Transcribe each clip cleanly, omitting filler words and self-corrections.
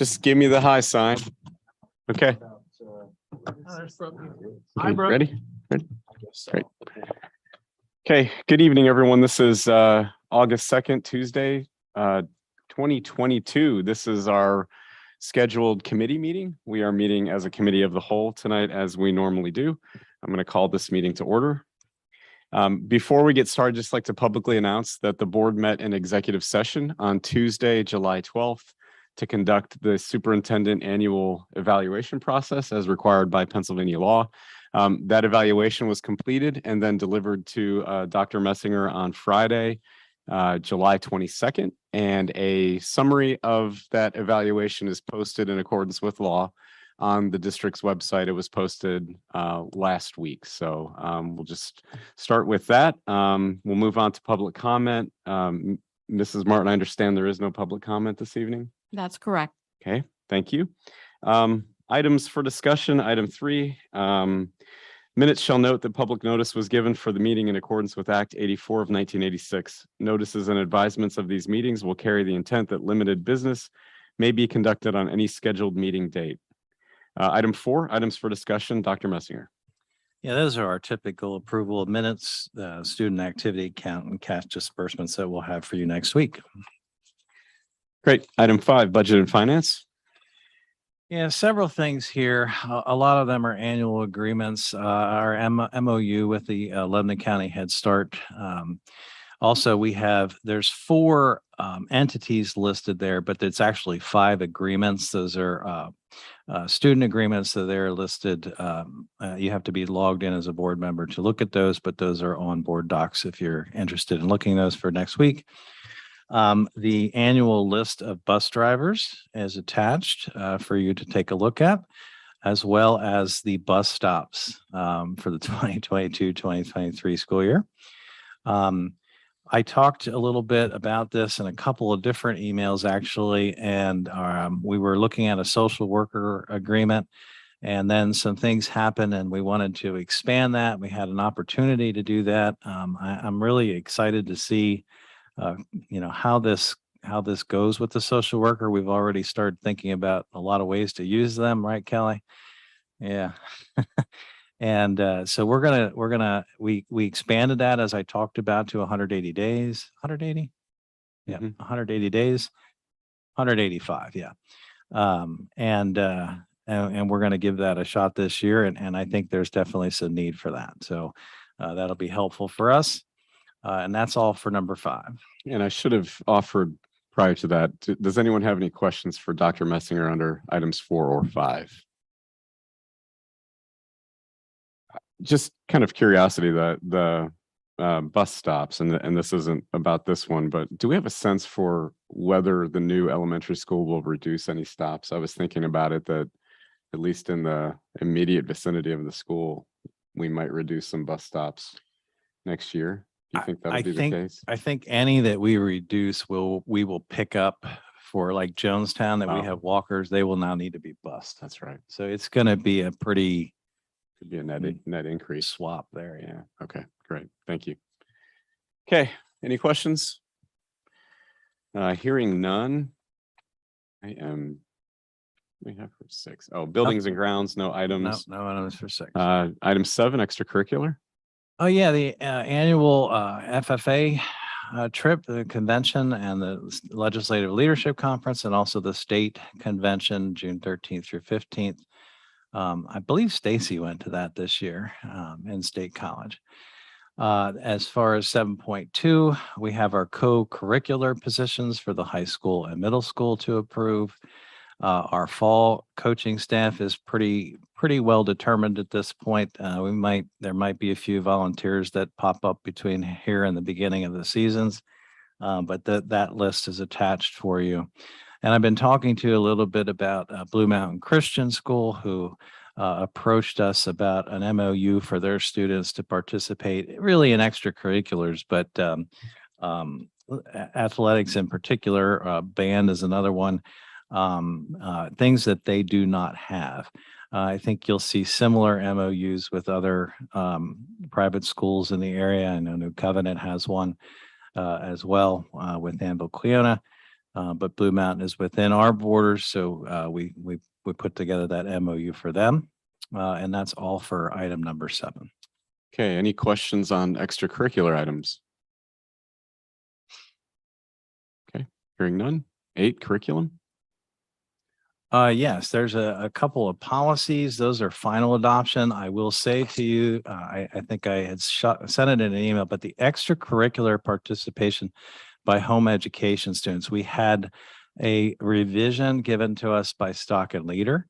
Just give me the high sign. Okay. Hi, Brooke. Ready? Great. Okay. Good evening, everyone. This is August 2nd, Tuesday, 2022. This is our scheduled committee meeting. We are meeting as a committee of the whole tonight, as we normally do. I'm going to call this meeting to order. Before we get started, just like to publicly announce that the board met in executive session on Tuesday, July 12th, to conduct the superintendent annual evaluation process as required by Pennsylvania law. That evaluation was completed and then delivered to Dr. Messinger on Friday, July 22nd, and a summary of that evaluation is posted in accordance with law on the district's website. It was posted last week. So we'll just start with that. We'll move on to public comment. Mrs. Martin, I understand there is no public comment this evening. That's correct. Okay, thank you. Items for discussion, item 3. Minutes shall note that public notice was given for the meeting in accordance with Act 84 of 1986. Notices and advisements of these meetings will carry the intent that limited business may be conducted on any scheduled meeting date. Item 4, items for discussion, Dr. Messinger. Yeah, those are our typical approval of minutes, student activity count and cash disbursements that we'll have for you next week. Great. Item 5, budget and finance. Yeah, several things here. A lot of them are annual agreements. Our MOU with the Lebanon County Head Start. Also, there's 4 entities listed there, but it's actually 5 agreements. Those are student agreements that they're listed. You have to be logged in as a board member to look at those, but those are on board docs if you're interested in looking at those for next week. The annual list of bus drivers is attached for you to take a look at, as well as the bus stops for the 2022-2023 school year. I talked a little bit about this in a couple of different emails, actually, and we were looking at a social worker agreement, and then some things happened, and we wanted to expand that. We had an opportunity to do that. I'm really excited to see how this goes with the social worker. We've already started thinking about a lot of ways to use them, right, Kelly? Yeah. And so we expanded that, as I talked about, to 180 days. 180? Yeah, 180 days. 185, yeah. And we're going to give that a shot this year, and I think there's definitely some need for that. So that'll be helpful for us. And that's all for number 5. And I should have offered prior to that, does anyone have any questions for Dr. Messinger under items 4 or 5? Just kind of curiosity, the bus stops, and this isn't about this one, but do we have a sense for whether the new elementary school will reduce any stops? I was thinking about it, that at least in the immediate vicinity of the school, we might reduce some bus stops next year. Do you think that'll be the case? I think any that we reduce we will pick up. For like Jonestown, that we have walkers, they will now need to be bused. That's right. So it's going to be a pretty Could be a net increase. swap there. Yeah. Okay. Great. Thank you. Okay. Any questions? Hearing none. We have for 6. Oh, buildings and grounds. No items. No items for 6. Item 7, extracurricular. Oh yeah, the annual FFA trip, the convention, and the Legislative Leadership Conference, and also the state convention, June 13th through 15th. I believe Stacy went to that this year in State College. As far as 7.2, we have our co-curricular positions for the high school and middle school to approve. Our fall coaching staff is pretty well determined at this point. There might be a few volunteers that pop up between here and the beginning of the seasons, but that list is attached for you. And I've been talking to you a little bit about Blue Mountain Christian School, who approached us about an MOU for their students to participate really in extracurriculars, but athletics in particular, band is another one. Things that they do not have. I think you'll see similar MOUs with other private schools in the area. I know New Covenant has one as well with Anvil Cleona. But Blue Mountain is within our borders, so we put together that MOU for them. And that's all for item number 7. Okay, any questions on extracurricular items? Okay, hearing none. 8, curriculum. Yes, there's a couple of policies. Those are final adoption. I will say to you, I think I had sent it in an email, but the extracurricular participation by home education students, we had a revision given to us by Stock and Leader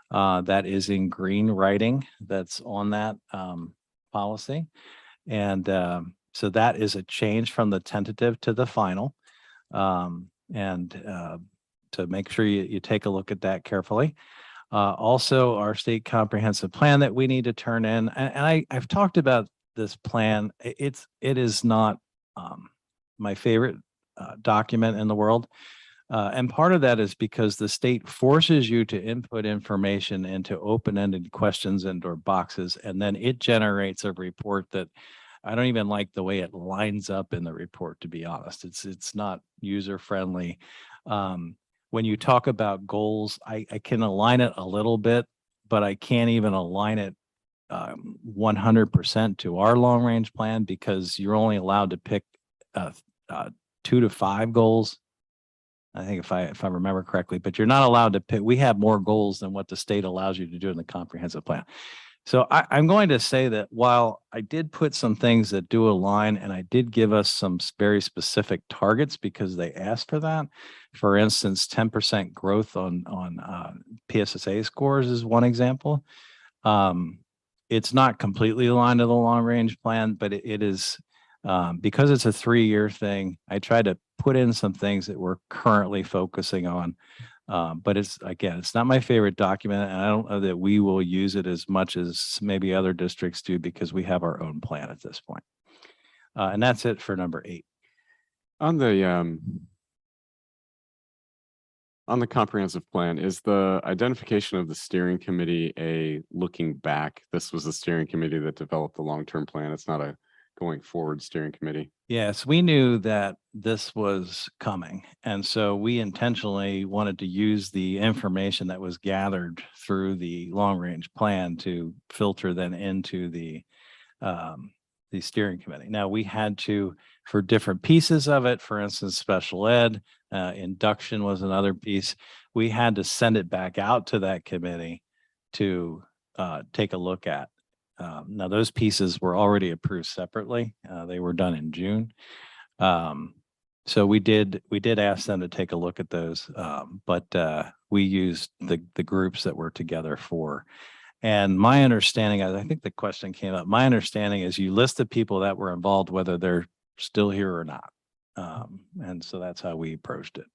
that is in green writing that's on that policy. And so that is a change from the tentative to the final. To make sure you take a look at that carefully. Also, our state comprehensive plan that we need to turn in, and I've talked about this plan. It is not my favorite document in the world. And part of that is because the state forces you to input information into open-ended questions and/or boxes, and then it generates a report that I don't even like the way it lines up in the report, to be honest. It's not user-friendly. When you talk about goals, I can align it a little bit, but I can't even align it 100% to our long-range plan because you're only allowed to pick 2 to 5 goals. I think if I remember correctly, but you're not allowed to pick. We have more goals than what the state allows you to do in the comprehensive plan. So I'm going to say that while I did put some things that do align, and I did give us some very specific targets because they asked for that. For instance, 10% growth on PSSA scores is one example. It's not completely aligned to the long range plan, but it is because it's a 3-year thing. I tried to put in some things that we're currently focusing on. But it's not my favorite document, and I don't know that we will use it as much as maybe other districts do because we have our own plan at this point. And that's it for number 8. On the comprehensive plan, is the identification of the steering committee a looking back? This was the steering committee that developed the long-term plan. It's not a going forward steering committee. Yes, we knew that this was coming. And so we intentionally wanted to use the information that was gathered through the long range plan to filter then into the steering committee. Now we had to, for different pieces of it, for instance, special ed, induction was another piece. We had to send it back out to that committee to take a look at. Now those pieces were already approved separately. They were done in June. So we did ask them to take a look at those, but we used the groups that were together for. And my understanding, I think the question came up. My understanding is you list the people that were involved, whether they're still here or not. And so that's how we approached it.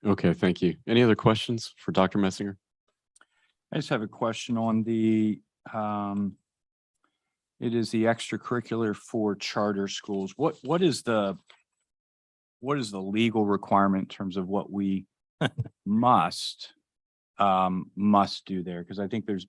Okay, thank you. Any other questions for Dr. Messinger? I just have a question on the, it is the extracurricular for charter schools. What is the legal requirement in terms of what we must do there? Because I think there's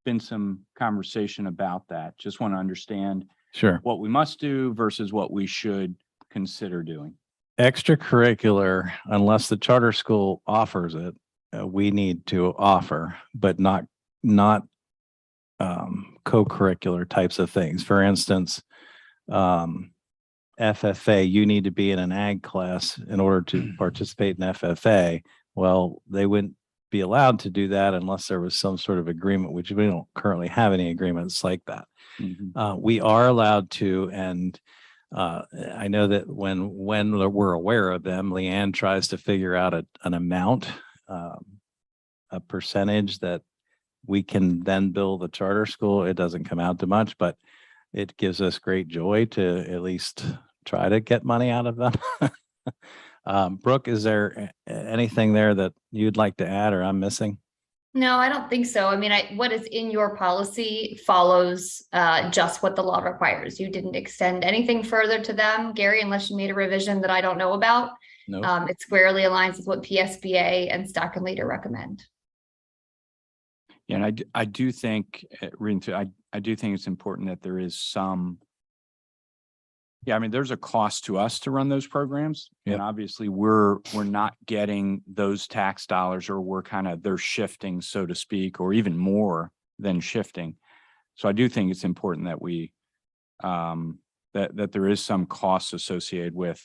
been some conversation about that. Just want to understand Sure. what we must do versus what we should consider doing. Extracurricular, unless the charter school offers it, we need to offer, but not co-curricular types of things. For instance, FFA, you need to be in an ag class in order to participate in FFA. Well, they wouldn't be allowed to do that unless there was some sort of agreement, which we don't currently have any agreements like that. Mm-hmm. We are allowed to, and I know that when we're aware of them, Leanne tries to figure out an amount, a percentage that we can then bill the charter school. It doesn't come out to much, but it gives us great joy to at least try to get money out of them. Brooke, is there anything there that you'd like to add or I'm missing? No, I don't think so. I mean, what is in your policy follows just what the law requires. You didn't extend anything further to them, Gary, unless you made a revision that I don't know about. No. It squarely aligns with what PSBA and Stock and Leader recommend. Yeah, and I do think, reading through, I do think it's important that there is some Yeah, I mean, there's a cost to us to run those programs. Yep. And obviously we're not getting those tax dollars, or they're shifting, so to speak, or even more than shifting. So I do think it's important that we, that there is some cost associated with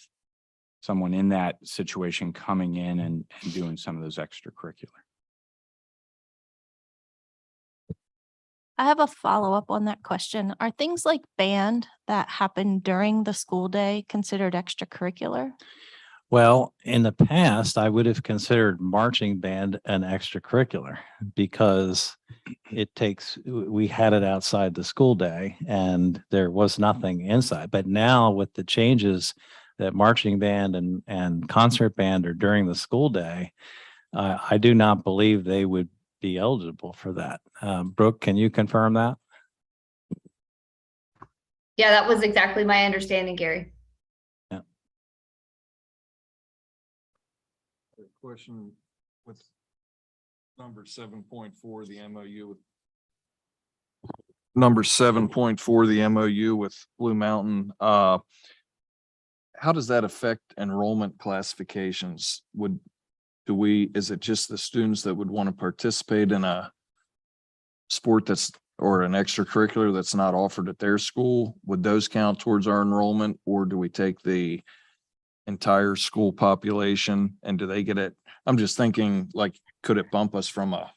someone in that situation coming in and doing some of those extracurricular. I have a follow-up on that question. Are things like band that happen during the school day considered extracurricular? Well, in the past, I would have considered marching band an extracurricular because we had it outside the school day and there was nothing inside. But now with the changes that marching band and concert band are during the school day, I do not believe they would be eligible for that. Brooke, can you confirm that? Yeah, that was exactly my understanding, Gary. Question with number 7.4, the MOU with number 7.4, the MOU with Blue Mountain. How does that affect enrollment classifications? Is it just the students that would want to participate in a sport or an extracurricular that's not offered at their school? Would those count towards our enrollment, or do we take the entire school population and do they get it? I'm just thinking, like, could it bump us from a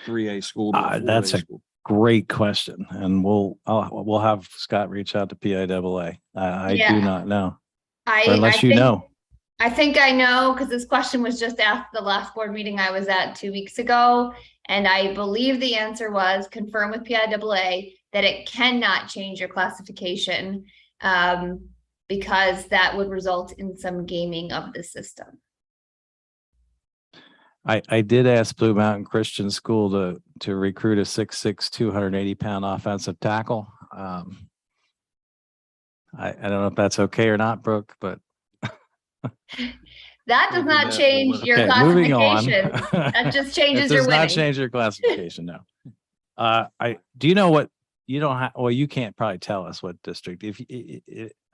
3A school to a 4A That's a school? great question. And we'll have Scott reach out to PIAA. I Yeah. do not know. I Unless you think- know. I think I know, because this question was just asked the last board meeting I was at 2 weeks ago. And I believe the answer was confirm with PIAA that it cannot change your classification, because that would result in some gaming of the system. I did ask Blue Mountain Christian School to recruit a 6'6", 280-pound offensive tackle. I don't know if that's okay or not, Brooke, but That does We'll do not that. change We'll your okay, moving on. classification. That just changes It your does not winning. change your classification, no. Do you know what, you don't have, well, you can't probably tell us what district.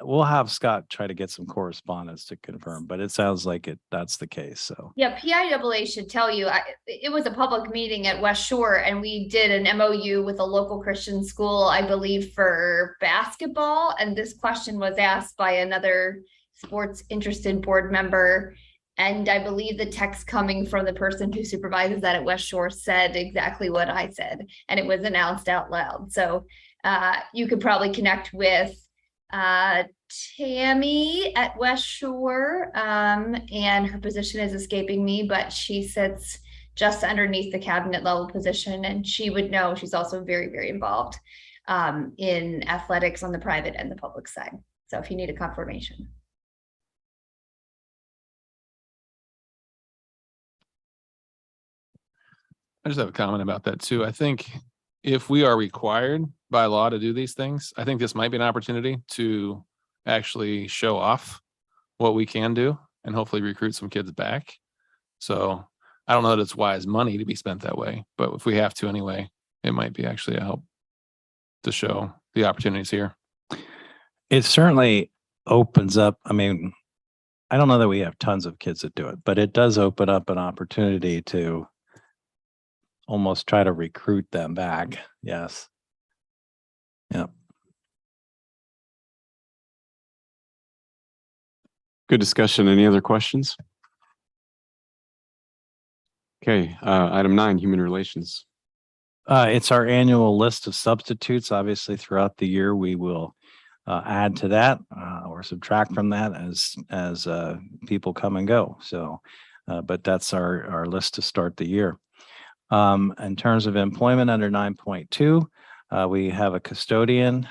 We'll have Scott try to get some correspondence to confirm, but it sounds like that's the case, so. Yeah, PIAA should tell you, it was a public meeting at West Shore and we did an MOU with a local Christian school, I believe, for basketball. And this question was asked by another sports interested board member. And I believe the text coming from the person who supervises that at West Shore said exactly what I said, and it was announced out loud. So you could probably connect with Tammy at West Shore, and her position is escaping me, but she sits just underneath the cabinet level position, and she would know. She's also very, very involved in athletics on the private and the public side. So if you need a confirmation. I just have a comment about that too. I think if we are required by law to do these things, I think this might be an opportunity to actually show off what we can do and hopefully recruit some kids back. So I don't know that it's wise money to be spent that way, but if we have to anyway, it might be actually a help to show the opportunities here. It certainly opens up. I mean, I don't know that we have tons of kids that do it, but it does open up an opportunity to almost try to recruit them back. Yes. Yep. Good discussion. Any other questions? Okay, item 9, human relations. It's our annual list of substitutes. Obviously, throughout the year, we will add to that or subtract from that as people come and go. So, but that's our list to start the year. In terms of employment under 9.2, we have a custodian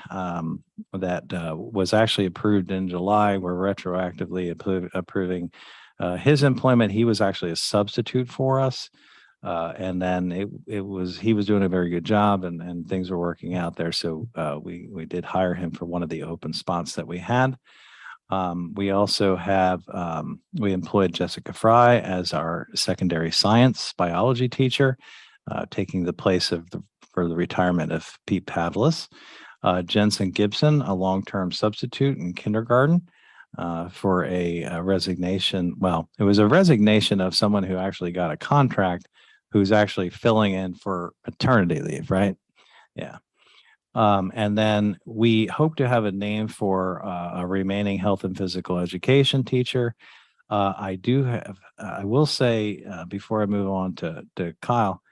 that was actually approved in July. We're retroactively approving his employment. He was actually a substitute for us. And then he was doing a very good job and things were working out there. So we did hire him for one of the open spots that we had. We also have, we employed Jessica Fry as our secondary science biology teacher, taking the place for the retirement of Pete Pavlis. Jensen Gibson, a long-term substitute in kindergarten, for a resignation. Well, it was a resignation of someone who actually got a contract, who's actually filling in for maternity leave, right? Yeah. And then we hope to have a name for a remaining health and physical education teacher. I will say, before I move on to Kyle,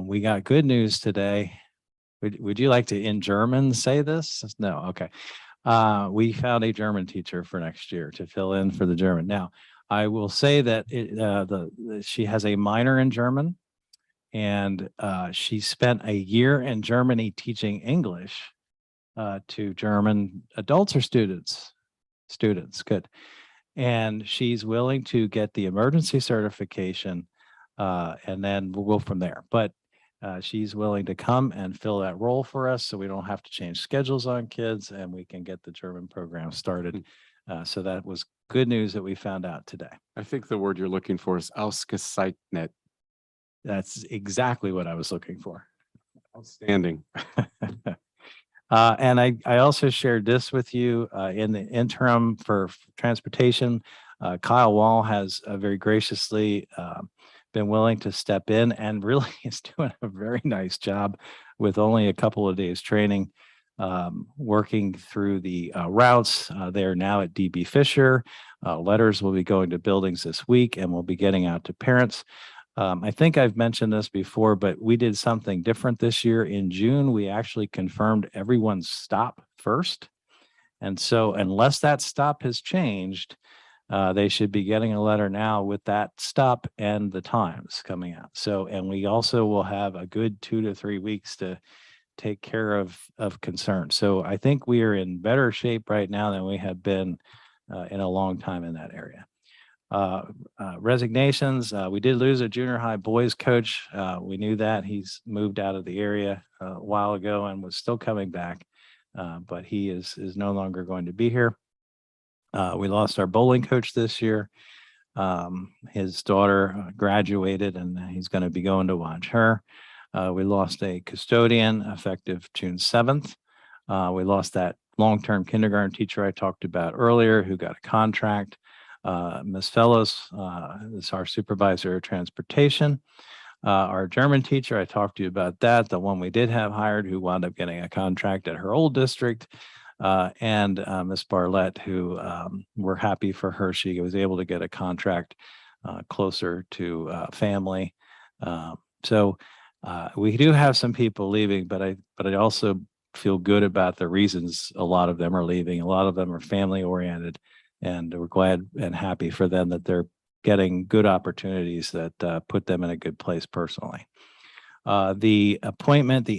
we got good news today. Would you like to, in German, say this? No, okay. We found a German teacher for next year to fill in for the German. Now, I will say that she has a minor in German, and she spent a year in Germany teaching English to German adults or students. Students, good. And she's willing to get the emergency certification, and then we'll go from there. But she's willing to come and fill that role for us, so we don't have to change schedules on kids, and we can get the German program started. So that was good news that we found out today. I think the word you're looking for is ausgezeichnet. That's exactly what I was looking for. Outstanding. And I also shared this with you in the interim for transportation. Kyle Wall has very graciously been willing to step in and really is doing a very nice job with only a couple of days training, working through the routes. They're now at DB Fisher. Letters will be going to buildings this week, and we'll be getting out to parents. I think I've mentioned this before, but we did something different this year. In June, we actually confirmed everyone's stop first. And so unless that stop has changed, they should be getting a letter now with that stop and the times coming out. So, and we also will have a good 2 to 3 weeks to take care of concerns. So I think we are in better shape right now than we have been in a long time in that area. Resignations. We did lose a junior high boys coach. We knew that. He's moved out of the area a while ago and was still coming back, but he is no longer going to be here. We lost our bowling coach this year. His daughter graduated, and he's going to be going to watch her. We lost a custodian effective June 7th. We lost that long-term kindergarten teacher I talked about earlier who got a contract. Ms. Fellows is our supervisor of transportation. Our German teacher, I talked to you about that, the one we did have hired who wound up getting a contract at her old district. And Ms. Barlett, who we're happy for her. She was able to get a contract closer to family. So we do have some people leaving, but I also feel good about the reasons a lot of them are leaving. A lot of them are family oriented. And we're glad and happy for them that they're getting good opportunities that put them in a good place personally. The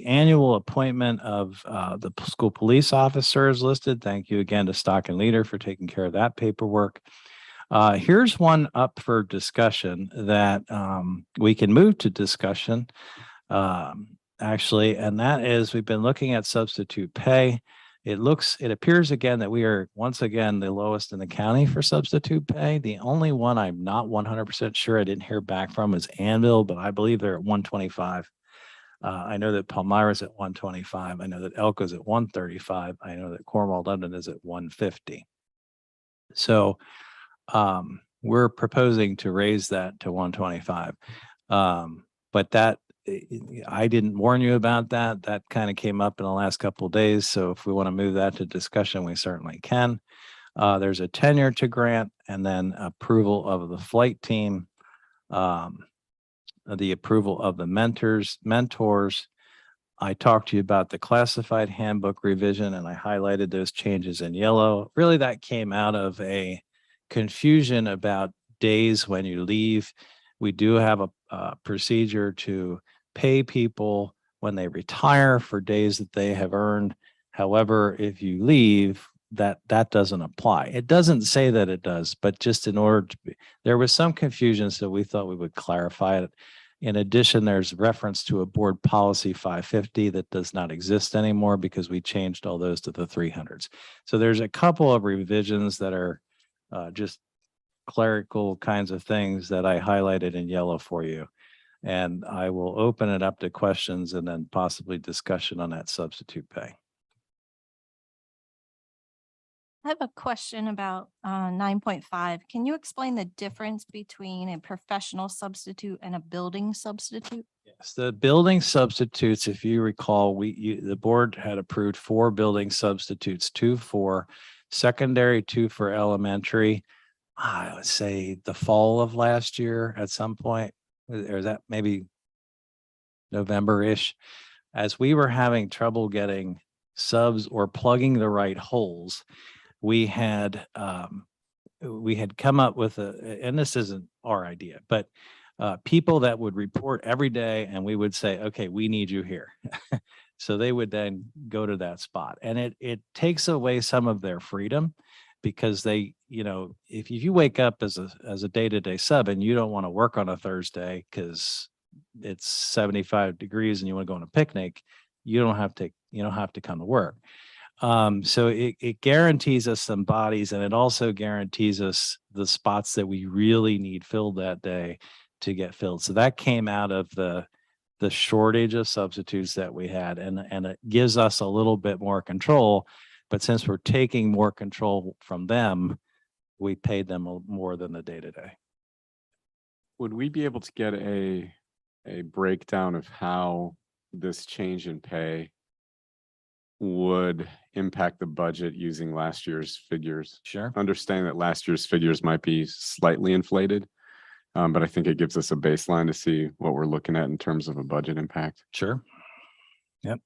annual appointment of the school police officer is listed. Thank you again to Stock and Leader for taking care of that paperwork. Here's one up for discussion that we can move to discussion, actually, and that is we've been looking at substitute pay. It appears again that we are once again the lowest in the county for substitute pay. The only one I'm not 100% sure I didn't hear back from is Anvil, but I believe they're at 125. I know that Palmyra's at 125. I know that Elko's at 135. I know that Cornwall London is at 150. So we're proposing to raise that to 125. But that I didn't warn you about that. That kind of came up in the last couple of days. So if we want to move that to discussion, we certainly can. There's a tenure to grant, and then approval of the flight team, the approval of the mentors. I talked to you about the classified handbook revision, and I highlighted those changes in yellow. Really, that came out of a confusion about days when you leave. We do have a procedure to pay people when they retire for days that they have earned. However, if you leave, that doesn't apply. It doesn't say that it does, but just in order to be, there was some confusion, so we thought we would clarify it. In addition, there's reference to a board policy 550 that does not exist anymore because we changed all those to the 300s. So there's a couple of revisions that are just clerical kinds of things that I highlighted in yellow for you. And I will open it up to questions and then possibly discussion on that substitute pay. I have a question about 9.5. Can you explain the difference between a professional substitute and a building substitute? Yes, the building substitutes, if you recall, the board had approved 4 building substitutes, 2 for secondary, 2 for elementary. I would say the fall of last year at some point, or that maybe November-ish, as we were having trouble getting subs or plugging the right holes, we had come up with and this isn't our idea, but people that would report every day, and we would say, okay, we need you here. So they would then go to that spot, and it takes away some of their freedom, because they, if you wake up as a day-to-day sub and you don't want to work on a Thursday because it's 75 degrees and you want to go on a picnic, you don't have to come to work. So it guarantees us some bodies, and it also guarantees us the spots that we really need filled that day to get filled. So that came out of the shortage of substitutes that we had, and it gives us a little bit more control. But since we're taking more control from them, we paid them more than the day-to-day. Would we be able to get a breakdown of how this change in pay would impact the budget using last year's figures? Sure. Understanding that last year's figures might be slightly inflated, but I think it gives us a baseline to see what we're looking at in terms of a budget impact. Sure. Yep.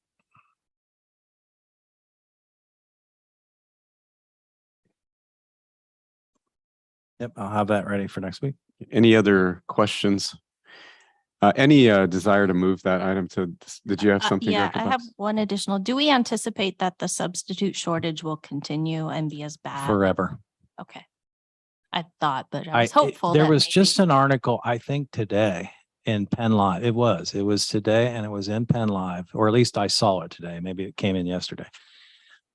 Yep, I'll have that ready for next week. Any other questions? Any desire to move that item to, did you have something? Yeah, Dr. I have Bucks? one additional. Do we anticipate that the substitute shortage will continue and be as bad? Forever. Okay. I thought, but I was hopeful. There that was maybe- just an article, I think today in Penn Live. It was today, and it was in Penn Live, or at least I saw it today. Maybe it came in yesterday,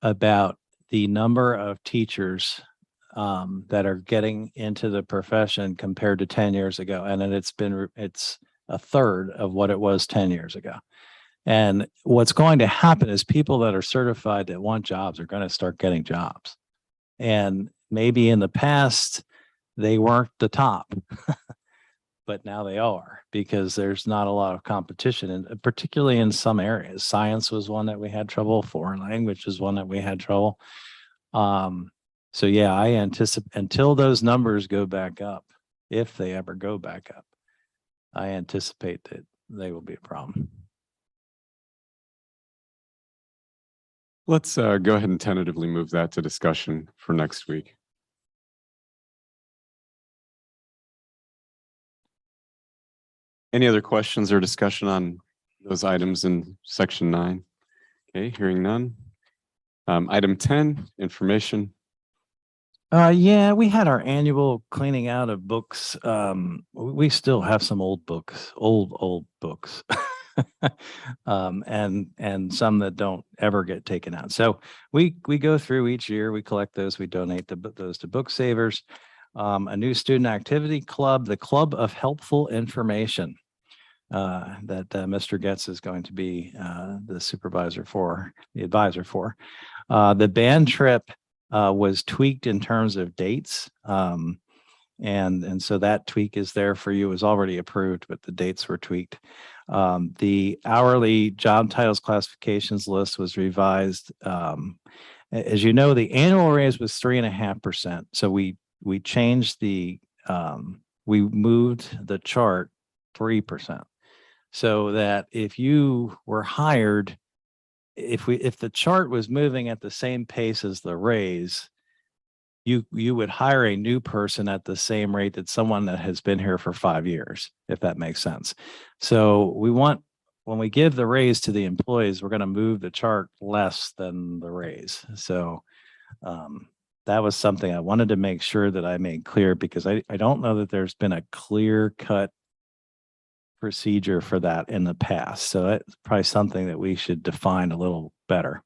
about the number of teachers that are getting into the profession compared to 10 years ago. And then it's a third of what it was 10 years ago. And what's going to happen is people that are certified that want jobs are going to start getting jobs. And maybe in the past, they weren't the top, but now they are, because there's not a lot of competition, and particularly in some areas. Science was one that we had trouble. Foreign language is one that we had trouble. So yeah, I anticipate until those numbers go back up, if they ever go back up, I anticipate that they will be a problem. Let's go ahead and tentatively move that to discussion for next week. Any other questions or discussion on those items in section 9? Okay, hearing none. Item 10, information. Yeah, we had our annual cleaning out of books. We still have some old books, old books. And some that don't ever get taken out. So we go through each year, we collect those, we donate those to Book Savers. A new student activity club, the Club of Helpful Information, that Mr. Getz is going to be the advisor for. The band trip was tweaked in terms of dates. And so that tweak is there for you. It was already approved, but the dates were tweaked. The hourly job titles classifications list was revised. As you know, the annual raise was 3.5%. So we changed we moved the chart 3%. So that if you were hired, if the chart was moving at the same pace as the raise, you would hire a new person at the same rate that someone that has been here for 5 years, if that makes sense. So when we give the raise to the employees, we're going to move the chart less than the raise. So that was something I wanted to make sure that I made clear, because I don't know that there's been a clear-cut procedure for that in the past. So that's probably something that we should define a little better.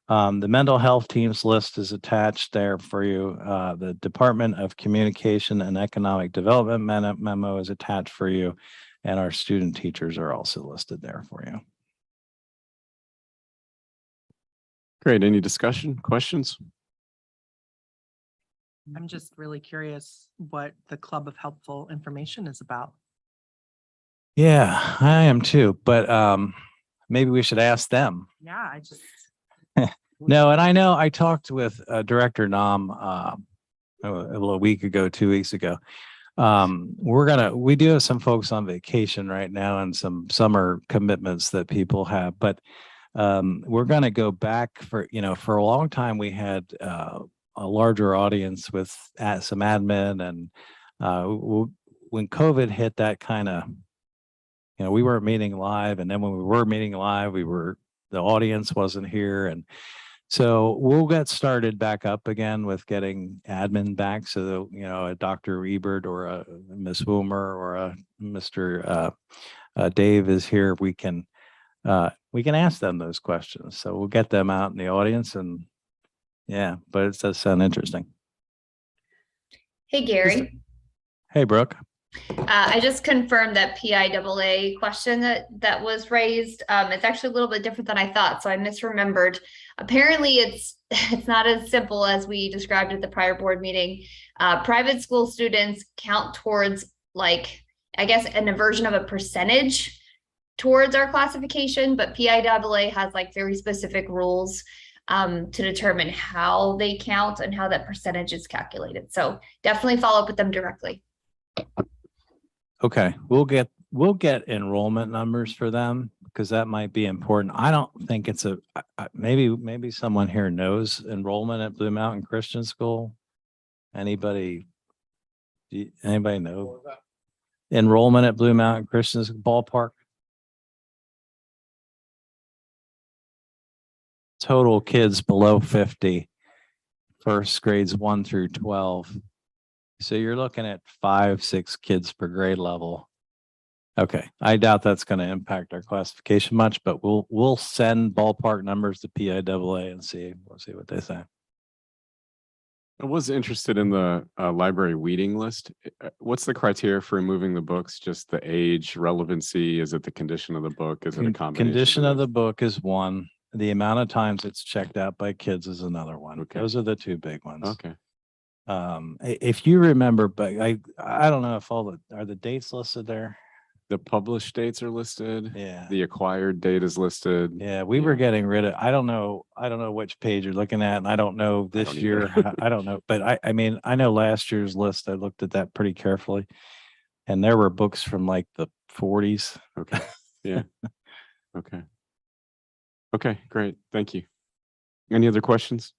The mental health teams list is attached there for you. The Department of Communication and Economic Development memo is attached for you. And our student teachers are also listed there for you. Great. Any discussion, questions? I'm just really curious what the Club of Helpful Information is about. Yeah, I am too, but maybe we should ask them. Yeah, I just. No, and I know I talked with Director Nam a week ago, 2 weeks ago. We do have some folks on vacation right now and some summer commitments that people have, but we're gonna go back for a long time we had a larger audience with some admin and when COVID hit, that kind of we weren't meeting live, and then when we were meeting live, the audience wasn't here, and so we'll get started back up again with getting admin back. So that, a Dr. Ebert or a Miss Woomer or a Mr. Dave is here. We can ask them those questions. So we'll get them out in the audience, and yeah, but it does sound interesting. Hey, Gary. Hey, Brooke. I just confirmed that PIAA question that was raised. It's actually a little bit different than I thought, so I misremembered. Apparently, it's not as simple as we described at the prior board meeting. Private school students count towards, like, I guess, an aversion of a percentage towards our classification, but PIAA has like very specific rules to determine how they count and how that percentage is calculated. So definitely follow up with them directly. Okay, we'll get enrollment numbers for them because that might be important. I don't think it's maybe someone here knows enrollment at Blue Mountain Christian School. Anybody know enrollment at Blue Mountain Christian Ballpark? Total kids below 50, first grades 1 through 12. So you're looking at 5-6 kids per grade level. Okay, I doubt that's going to impact our classification much, but we'll send ballpark numbers to PIAA and we'll see what they say. I was interested in the library weeding list. What's the criteria for removing the books? Just the age, relevancy? Is it the condition of the book? Is it a combination? Condition of the book is one. The amount of times it's checked out by kids is another one. Okay. Those are the two big ones. Okay. If you remember, but I don't know if are the dates listed there? The published dates are listed. Yeah. The acquired date is listed. Yeah, we were getting rid of, I don't know which page you're looking at, and I don't know this don't year. I don't know, but I mean, I know last year's list, I looked at that pretty carefully. And there were books from like the 40s. Okay. Yeah. Okay. Okay, great. Thank you. Any other questions?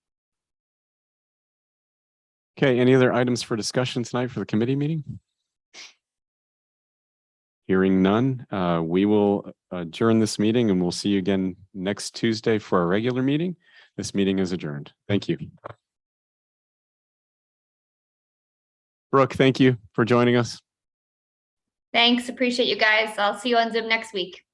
Okay, any other items for discussion tonight for the committee meeting? Hearing none, we will adjourn this meeting and we'll see you again next Tuesday for our regular meeting. This meeting is adjourned. Thank you. Brooke, thank you for joining us. Thanks. Appreciate you guys. I'll see you on Zoom next week.